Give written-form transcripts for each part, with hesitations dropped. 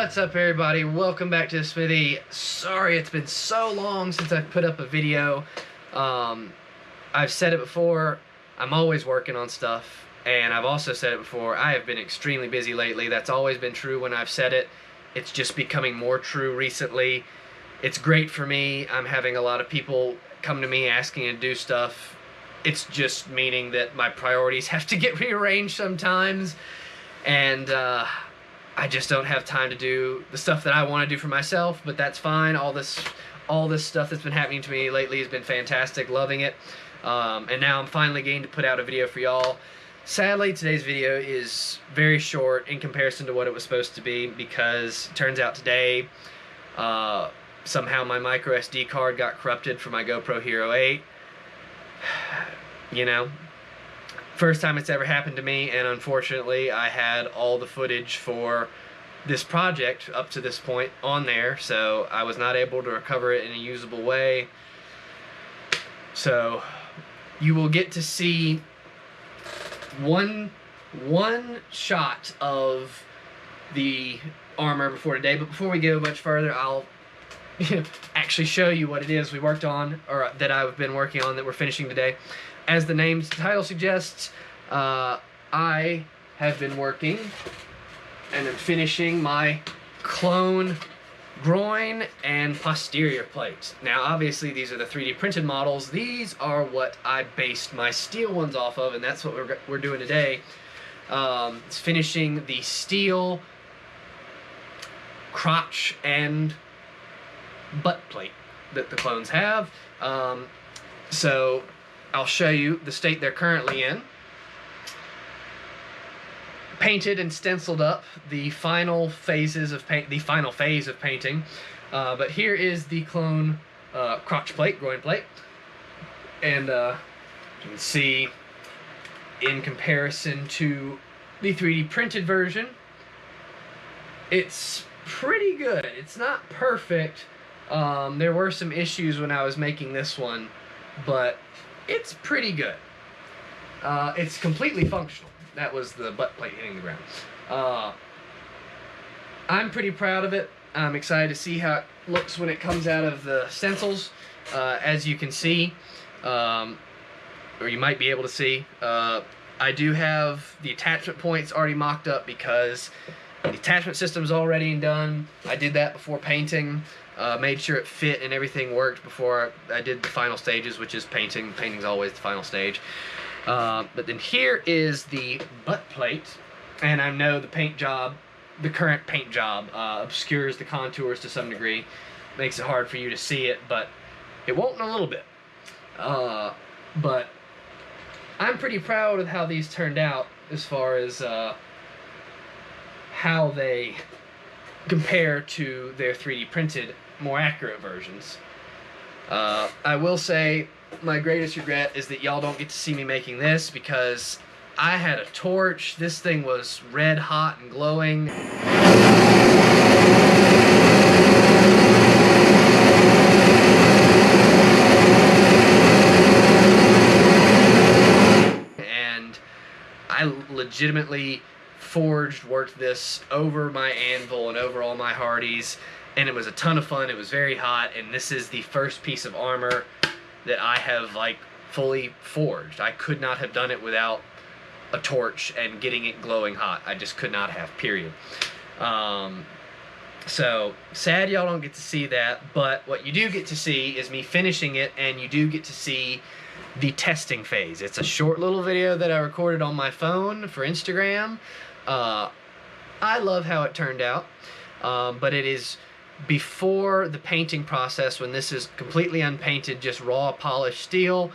What's up, everybody? Welcome back to Smithy. Sorry it's been so long since I've put up a video. I've said it before, I'm always working on stuff, and I've also said it before, I have been extremely busy lately. That's always been true when I've said it. It's just becoming more true recently. It's great for me. I'm having a lot of people come to me asking to do stuff. It's just meaning that my priorities have to get rearranged sometimes, and I just don't have time to do the stuff that I want to do for myself, but that's fine. All this stuff that's been happening to me lately has been fantastic, loving it. And now I'm finally getting to put out a video for y'all. Sadly, today's video is very short in comparison to what it was supposed to be, because it turns out today, somehow my micro SD card got corrupted for my GoPro Hero 8. You know, first time it's ever happened to me, and unfortunately I had all the footage for this project up to this point on there, so I was not able to recover it in a usable way. So you will get to see one shot of the armor before today, but before we go much further, I'll actually show you what it is we worked on, or that I've been working on, that we're finishing today. As the name's title suggests, I have been working and I'm finishing my clone groin and posterior plates. Now obviously these are the 3D printed models. These are what I based my steel ones off of, and that's what we're doing today. It's finishing the steel crotch and butt plate that the clones have. So I'll show you the state they're currently in. Painted and stenciled up the final phases of the final phase of painting. But here is the clone crotch plate, groin plate, and you can see in comparison to the 3D printed version, it's pretty good. It's not perfect. There were some issues when I was making this one, but it's pretty good. It's completely functional. That was the butt plate hitting the ground. I'm pretty proud of it. I'm excited to see how it looks when it comes out of the stencils. As you can see, or you might be able to see, I do have the attachment points already mocked up because the attachment system's already done. I did that before painting. Made sure it fit and everything worked before I did the final stages, which is painting. Painting's always the final stage. But then here is the butt plate, and I know the paint job, the current paint job, obscures the contours to some degree, makes it hard for you to see it, but it won't in a little bit. But I'm pretty proud of how these turned out as far as how they compare to their 3D printed, more accurate versions. I will say my greatest regret is that y'all don't get to see me making this, because I had a torch. This thing was red hot and glowing. And I legitimately worked this over my anvil and over all my hardies, and it was a ton of fun. It was very hot, and this is the first piece of armor that I have like fully forged. I could not have done it without a torch and getting it glowing hot. I just could not have, period. So sad y'all don't get to see that, but what you do get to see is me finishing it, and you do get to see the testing phase. It's a short little video that I recorded on my phone for Instagram. I love how it turned out, but it is before the painting process, when this is completely unpainted, just raw polished steel.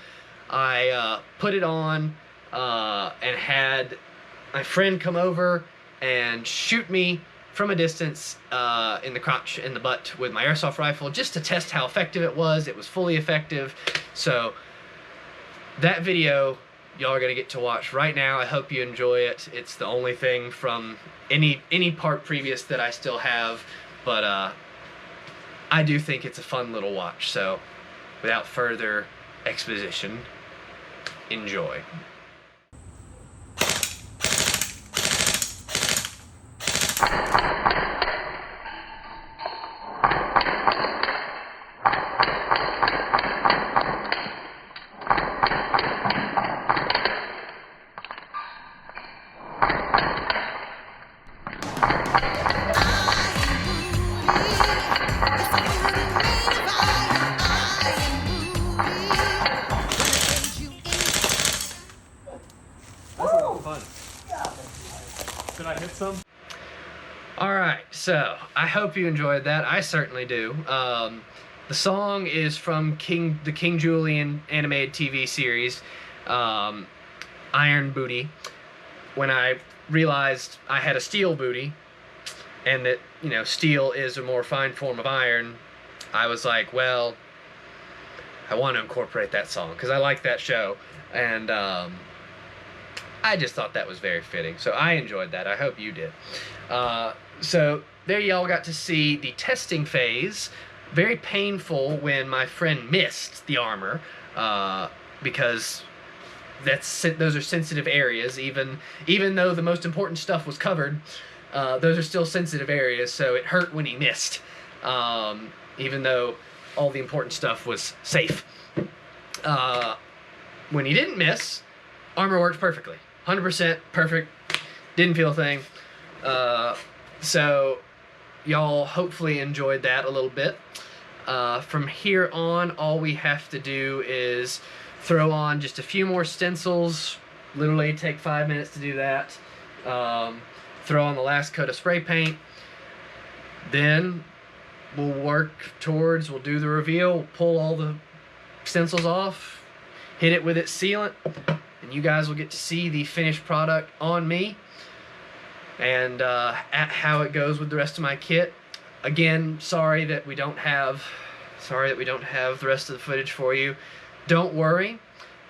I put it on and had my friend come over and shoot me from a distance in the crotch and the butt with my airsoft rifle, just to test how effective it was. It was fully effective. So that video y'all are gonna get to watch right now. I hope you enjoy it. It's the only thing from any part previous that I still have, but I do think it's a fun little watch. So without further exposition, enjoy. some? Alright, so I hope you enjoyed that. I certainly do. The song is from the King Julian animated TV series, Iron Booty. When I realized I had a steel booty, and that, you know, steel is a more fine form of iron, I was like, well, I want to incorporate that song, because I like that show, and I just thought that was very fitting. So I enjoyed that. I hope you did. So there y'all got to see the testing phase. Very painful when my friend missed the armor, because those are sensitive areas. Even though the most important stuff was covered, those are still sensitive areas. So it hurt when he missed, even though all the important stuff was safe. When he didn't miss, armor worked perfectly. 100% perfect. Didn't feel a thing. So y'all hopefully enjoyed that a little bit. From here on, all we have to do is throw on just a few more stencils. Literally take 5 minutes to do that. Throw on the last coat of spray paint. Then we'll we'll do the reveal, pull all the stencils off, hit it with its sealant, and you guys will get to see the finished product on me, and at how it goes with the rest of my kit. Again, sorry that we don't have the rest of the footage for you. Don't worry,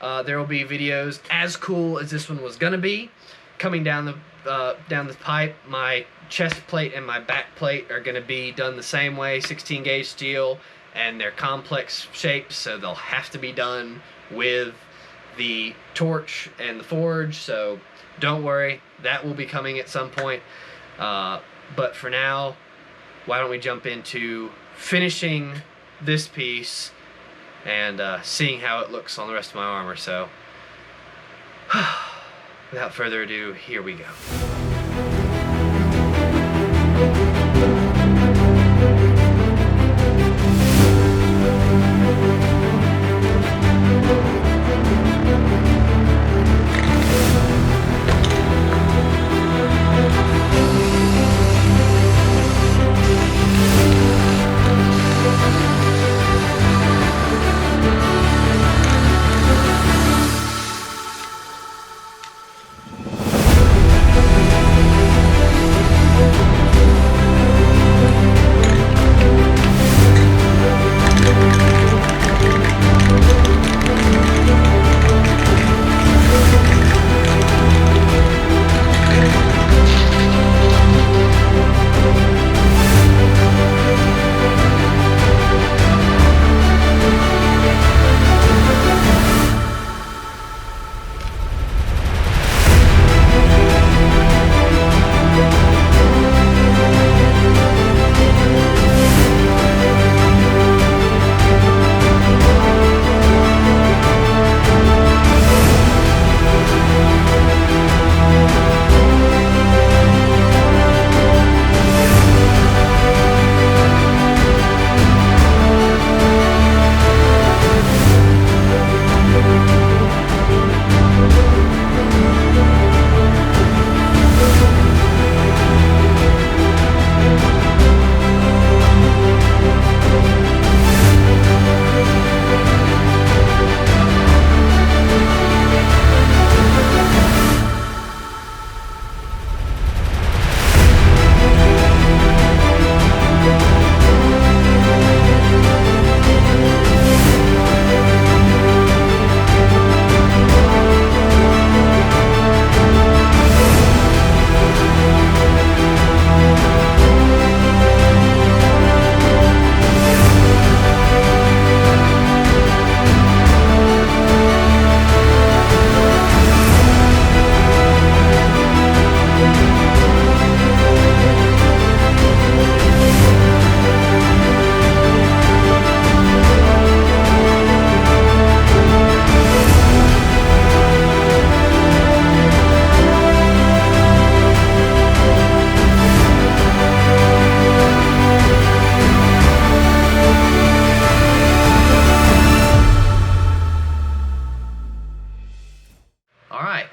there will be videos as cool as this one was gonna be coming down the pipe. My chest plate and my back plate are gonna be done the same way, 16 gauge steel, and they're complex shapes, so they'll have to be done with the torch and the forge. So don't worry, that will be coming at some point. But for now, why don't we jump into finishing this piece and seeing how it looks on the rest of my armor. So without further ado, here we go.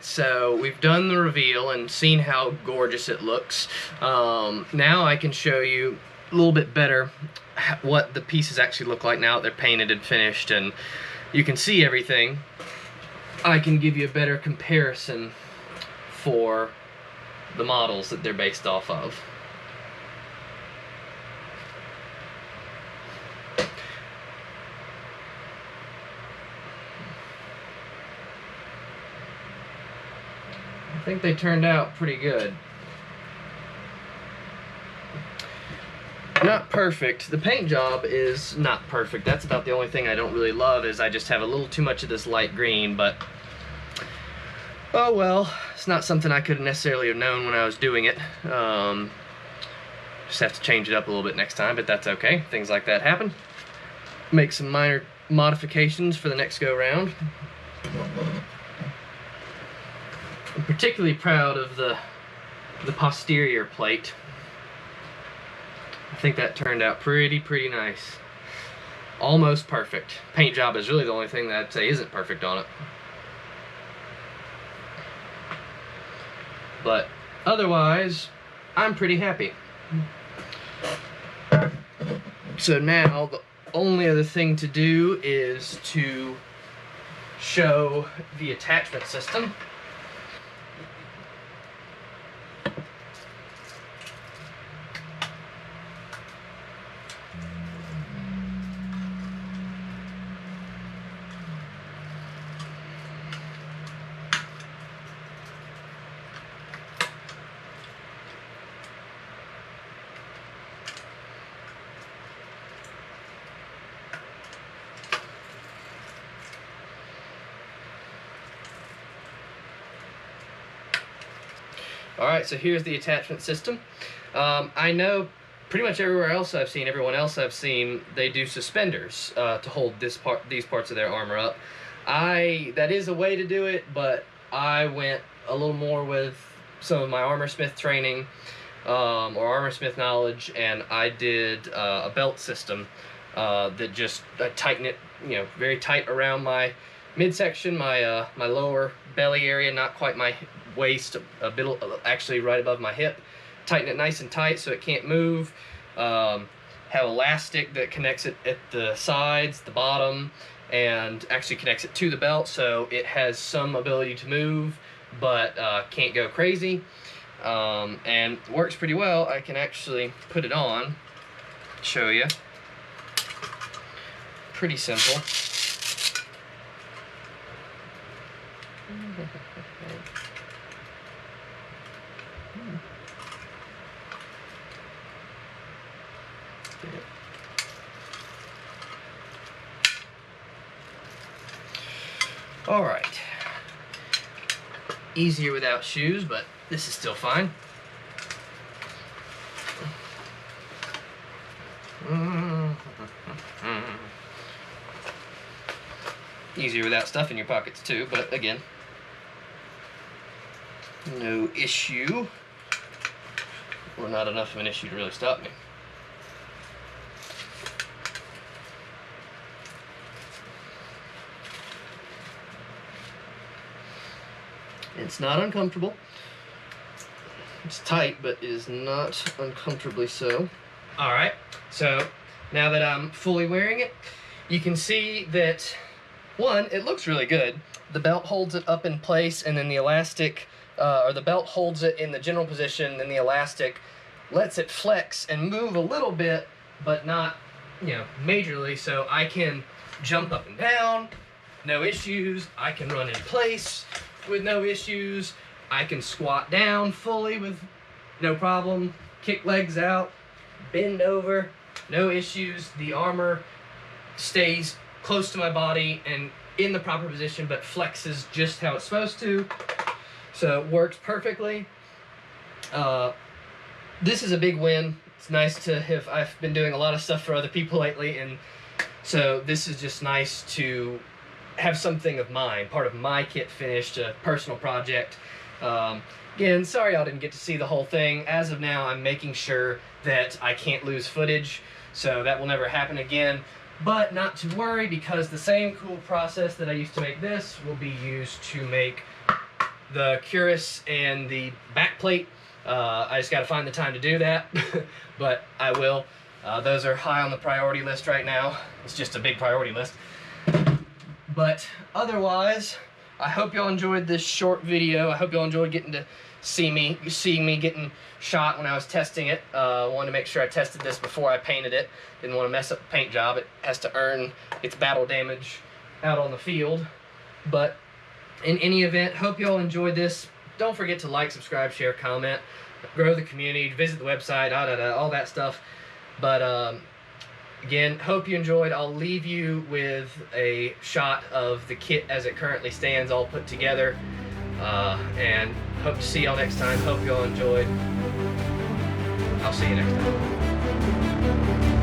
so we've done the reveal and seen how gorgeous it looks. Now I can show you a little bit better what the pieces actually look like now that they're painted and finished, and you can see everything. I can give you a better comparison for the models that they're based off of. I think they turned out pretty good. Not perfect. The paint job is not perfect. That's about the only thing I don't really love, is I just have a little too much of this light green, but oh well, it's not something I could necessarily have known when I was doing it. Just have to change it up a little bit next time, but that's okay. Things like that happen. Make some minor modifications for the next go round. I'm particularly proud of the posterior plate. I think that turned out pretty nice. Almost perfect. Paint job is really the only thing that I'd say isn't perfect on it. But otherwise, I'm pretty happy. So now the only other thing to do is to show the attachment system. Alright, so here's the attachment system. I know pretty much everywhere else I've seen, everyone else I've seen, they do suspenders to hold these parts of their armor up. That is a way to do it, but I went a little more with some of my armorsmith training or armorsmith knowledge, and I did a belt system that just tighten it, very tight around my midsection, my lower belly area, not quite my waist, a bit actually right above my hip. Tighten it nice and tight so it can't move. Have elastic that connects it at the sides, the bottom, and actually connects it to the belt, so it has some ability to move, but can't go crazy. And works pretty well. I can actually put it on, show you. Pretty simple. All right. Easier without shoes, but this is still fine. Easier without stuff in your pockets too, but again, no issue, or not enough of an issue to really stop me. It's not uncomfortable. It's tight, but it is not uncomfortably so. Alright, so now that I'm fully wearing it, you can see that, one, it looks really good. The belt holds it up in place, and then the elastic, or the belt holds it in the general position, then the elastic lets it flex and move a little bit, but not, majorly, so I can jump up and down, no issues. I can run in place with no issues. I can squat down fully with no problem, kick legs out, bend over, no issues. The armor stays close to my body and in the proper position, but flexes just how it's supposed to. So it works perfectly. This is a big win. It's nice to have, I've been doing a lot of stuff for other people lately, and so this is just nice to have something of mine, part of my kit finished, a personal project. Again, sorry y'all didn't get to see the whole thing. As of now, I'm making sure that I can't lose footage, so that will never happen again. But not to worry, because the same cool process that I used to make this will be used to make the cuirass and the back plate. I just got to find the time to do that, but I will. Those are high on the priority list right now. It's just a big priority list. But otherwise, I hope y'all enjoyed this short video. I hope y'all enjoyed getting to seeing me getting shot when I was testing it. Wanted to make sure I tested this before I painted it. Didn't want to mess up the paint job. It has to earn its battle damage out on the field. But in any event, hope y'all enjoyed this. Don't forget to like, subscribe, share, comment, grow the community, visit the website, all that stuff. But again, hope you enjoyed. I'll leave you with a shot of the kit as it currently stands, all put together. And hope to see y'all next time. Hope y'all enjoyed. I'll see you next time.